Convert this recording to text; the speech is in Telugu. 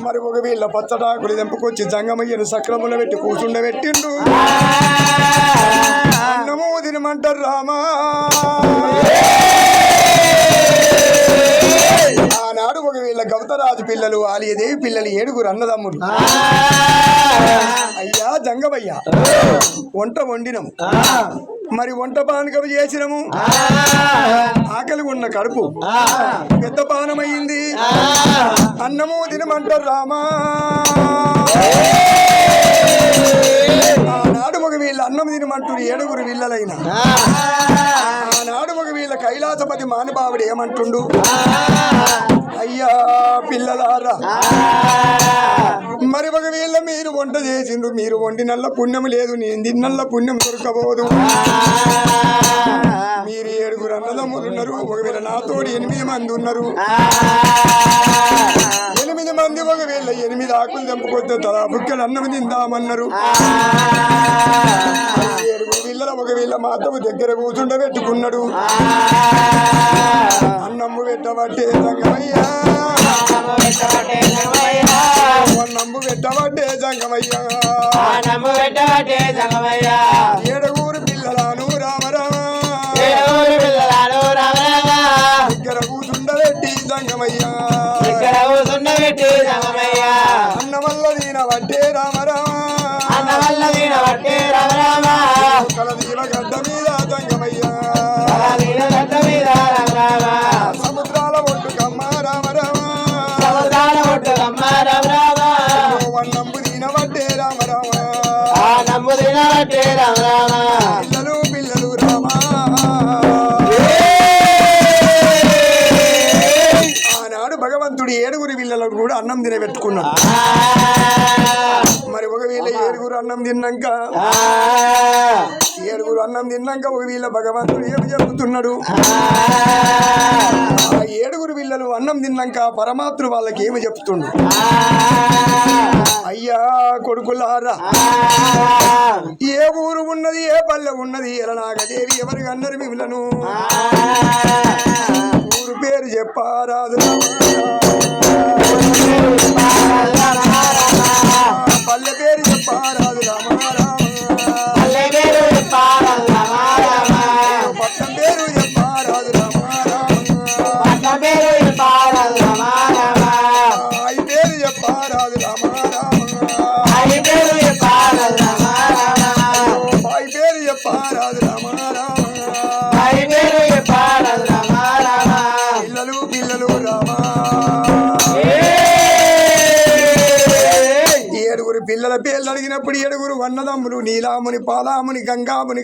మరి ఒక వీళ్ళ పచ్చడాకులు తెంపుకొచ్చి జంగమయ్యను సక్రములు పెట్టి కూర్చుండబెట్టిండు. అన్నము తినమంటారు రామా. ఆనాడు ఒక వీళ్ళ గౌతరాజు పిల్లలు ఆలియదేవి పిల్లలు 7 అన్నదమ్ములు. అయ్యా జంగమయ్య వంట వండినము, మరి వంట పానకం చేసినము, ఆకలి ఉన్న కడుపు పెద్ద పానమయ్యింది. అన్నము తినమంటారు రామా. ఆనాడు ఒక వీళ్ళ అన్నం తినమంటారు 7 పిల్లలైన. ఆనాడు ఒక వీళ్ళ కైలాసపతి మానుభావుడు ఏమంటుండు, అయ్యా పిల్లలారా మరి ఒక వీళ్ళ మీరు వంట చేసిండ్రు, మీరు వండినల్ల పుణ్యం లేదు, నేను తిన్నల్ల పుణ్యం దొరకబోదు. మీరు 7 అన్నదమ్ములు ఉన్నారు, ఒకవేళ నాతోడు 8 మంది ఉన్నారు. 8 మంది ఒకవేళ 8 ఆకులు తెంపుకొస్తే తలా బుక్కలు అన్నం తిందామన్నారు. 7 పిల్లల ఒకవేళ మాతవు దగ్గర కూర్చుండబెట్టుకున్నాడు. అన్నమ్ము పెట్టబట్టే జంగమయ్యా, అన్నమ్ము పెట్టబట్టే జంగమయ్యా, 7 పిల్లలను రామరామ దగ్గర కూర్చుండబెట్టి జంగమయ్యా, అన్నవల్ల దీనబట్టే రామరామ, కలదీవ గడ్డ మీద జంగమయ్యా, సముద్రాల ఒడ్డు కమ్మ రామరామ, వన్నంబు దీనబట్టే రామరామ, పిల్లలు పిల్లలు రామా. ఆనాడు భగవంతుడు 7 పిల్లలకు కూడా అన్నం తినబెట్టుకున్నాడు. మరి ఒక వీళ్ళ 7 అన్నం తిన్నాక 7 అన్నం తిన్నాక ఒక వీళ్ళ భగవంతుడు ఏమి చెబుతున్నాడు, ఆ 7 పిల్లలు అన్నం తిన్నాక పరమాత్ముడు వాళ్ళకి ఏమి చెప్తుండు, అయ్యా కొడుకులారా ఏ ఊరు ఉన్నది ఏ పల్లె ఉన్నది ఎలనాగదేవి ఎవరికి అన్నారు మిమ్మలను, ఊరు పేరు చెప్పారాదు, పల్లె పేరు చెప్పారాదు రామారామ, పట్టం పేరు చెప్పారాదు రామారామ, ఆయి పేరు చెప్పారాదు రామారామ, ఆయి పేరు చెప్పారాదు రామారామ, పిల్లలు పిల్లలు రామా. 7 పిల్లల పేర్లు అడిగినప్పుడు 7 అన్నదమ్ములు నీలాముని పాలాముని గంగాముని